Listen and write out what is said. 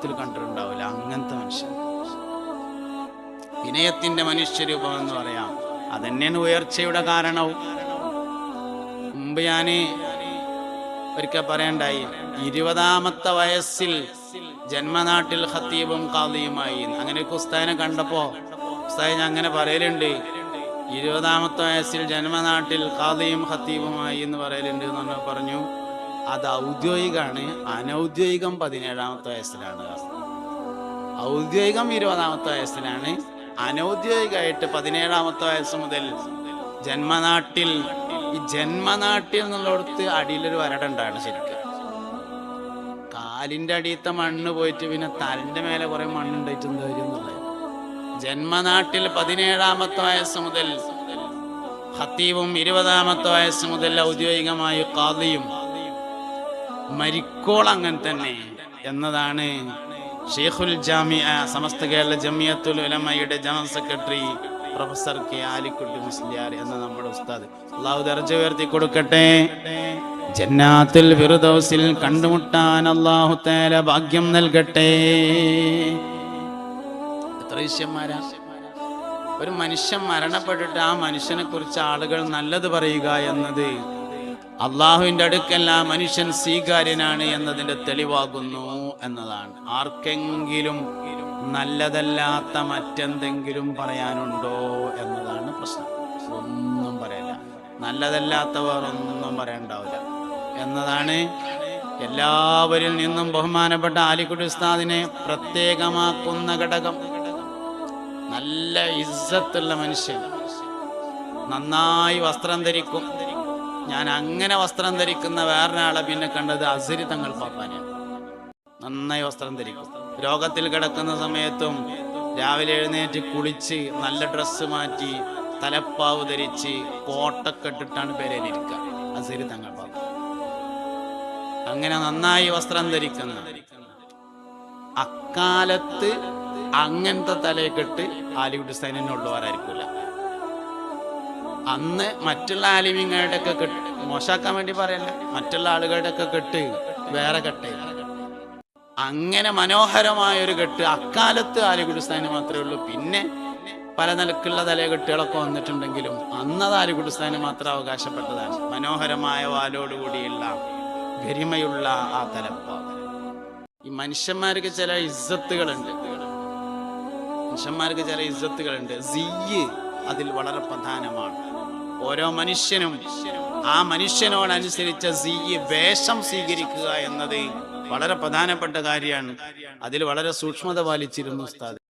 കണ്ടിട്ടുണ്ടാവില്ല അങ്ങനത്തെ മനുഷ്യൻ. വിനയത്തിന്റെ മനുഷ്യരൂപം എന്ന് പറയാം. അതന്നെയാണ് ഉയർച്ചയുടെ കാരണവും. മുമ്പ് ഞാന് ഒരിക്കൽ പറയണ്ടായി, 20ാമത്തെ വയസ്സിൽ ജന്മനാട്ടിൽ ഖത്തീബും ഖാദിയുമായി. അങ്ങനെയൊക്കെ ഉസ്താദിനെ കണ്ടപ്പോ ഉസ്താദ് ഞാൻ അങ്ങനെ പറയലുണ്ട്, 20ാമത്തെ വയസ്സിൽ ജന്മനാട്ടിൽ ഖാദിയും ഖത്തീബുമായി എന്ന് പറയലുണ്ട് എന്ന് പറഞ്ഞു. അത് ഔദ്യോഗികമാണ്. അനൗദ്യോഗികം 17ാമത്തെ വയസ്സിലാണ്. ഔദ്യോഗികം 20ാമത്തെ വയസ്സിലാണ്. അനൗദ്യോഗികമായിട്ട് 17ാമത്തെ വയസ്സ് മുതൽ ജന്മനാട്ടിൽ. ഈ ജന്മനാട്ടിൽ എന്നുള്ളടത്ത് അടിയിലൊരു വരടുണ്ടാണ്. ശരിക്കും കാലിന്റെ അടിയത്തെ മണ്ണ് പോയിട്ട് പിന്നെ തലന്റെ മേലെ കുറെ മണ്ണുണ്ടായിട്ട് എന്താ വരും എന്നുള്ളത്. ജന്മനാട്ടിൽ 17ാമത്തെ വയസ്സ് മുതൽ ഖത്തീബും, 20ാമത്തെ വയസ്സ് മുതൽ ഔദ്യോഗികമായി ഖാദിയും, മരിക്കോൾ അങ്ങനെ തന്നെ എന്നതാണ് ഷെയ്ഖുൽ ജാമിഅ സമസ്ത കേരള ജമിയത്തുൽ ഉലമയുടെ general secretary professor K Alikutty Musliyar എന്ന നമ്മുടെ ഉസ്താദ്. അല്ലാഹു ദർജ ഉയർത്തി കൊടുക്കട്ടെ. ജന്നാത്തുൽ ഫിർദൗസിൽ കണ്ടുമുട്ടാൻ അല്ലാഹു തആല ഭാഗ്യം നൽകട്ടെ. എത്ര ശിഷ്യന്മാരാ! ഒരു മനുഷ്യൻ മരണപ്പെട്ടിട്ട് ആ മനുഷ്യനെ കുറിച്ച് ആളുകൾ നല്ലത് പറയുക എന്നത് അള്ളാഹുവിന്റെ അടുക്കൽ ആ മനുഷ്യൻ സ്വീകാര്യനാണ് എന്നതിന്റെ തെളിവാകുന്നു എന്നതാണ്. ആർക്കെങ്കിലും നല്ലതല്ലാത്ത മറ്റെന്തെങ്കിലും പറയാനുണ്ടോ എന്നതാണ് പ്രശ്നം. ഒന്നും പറയില്ല. നല്ലതല്ലാത്തവർ ഒന്നും പറയണ്ടാവില്ല എന്നതാണ്. എല്ലാവരിൽ നിന്നും ബഹുമാനപ്പെട്ട ആലിക്കുട്ടി ഉസ്താദിനെ പ്രത്യേകമാക്കുന്ന ഘടകം നല്ല ഇസ്സത്തുള്ള മനുഷ്യൻ, നന്നായി വസ്ത്രം ധരിക്കും. ഞാൻ അങ്ങനെ വസ്ത്രം ധരിക്കുന്ന വേറൊരാളെ പിന്നെ കണ്ടത് അസ്ഹരി തങ്ങൾ പാപ്പാനെയാണ്. നന്നായി വസ്ത്രം ധരിക്കും. രോഗത്തിൽ കിടക്കുന്ന സമയത്തും രാവിലെ എഴുന്നേറ്റ് കുളിച്ച് നല്ല ഡ്രസ്സ് മാറ്റി തലപ്പാവ് ധരിച്ച് കോട്ടൊക്കെ ഇട്ടിട്ടാണ് പേരയിലിരിക്കുക അസ്ഹരി തങ്ങൾ പാപ്പ. അങ്ങനെ നന്നായി വസ്ത്രം ധരിക്കുന്ന അക്കാലത്ത് അങ്ങനത്തെ തലയെക്കെട്ട് ആലിക്കുട്ടി ഉസ്താദിനുള്ളവരായിരിക്കില്ല. അന്ന് മറ്റുള്ള ആലിമീങ്ങളുടെ ഒക്കെ കെട്ട് മോശാക്കാൻ വേണ്ടി പറയല്ല, മറ്റുള്ള ആളുകളുടെ ഒക്കെ കെട്ട് വേറെ കെട്ട്. അങ്ങനെ മനോഹരമായൊരു കെട്ട് അക്കാലത്ത് ആലിക്കുട്ടി ഉസ്താദിന് മാത്രമേ ഉള്ളൂ. പിന്നെ പല നിലക്കുള്ള തലകെട്ടുകളൊക്കെ വന്നിട്ടുണ്ടെങ്കിലും അന്നത് ആലിക്കുട്ടി ഉസ്താദിന് മാത്രം അവകാശപ്പെട്ടതാണ്. മനോഹരമായ വാലോടുകൂടിയുള്ള ഗരിമയുള്ള ആ തലപ്പാവ്. ഈ മനുഷ്യന്മാർക്ക് ചില ഇസ്സത്തുകളുണ്ട്. സിയ്യ് അതിൽ വളരെ പ്രധാനമാണ്. ഓരോ മനുഷ്യനും ആ മനുഷ്യനോടനുസരിച്ച സിയ്യ് വേഷം സ്വീകരിക്കുക എന്നത് വളരെ പ്രധാനപ്പെട്ട കാര്യമാണ്. അതിൽ വളരെ സൂക്ഷ്മത പാലിച്ചിരുന്നു ഉസ്താദ്.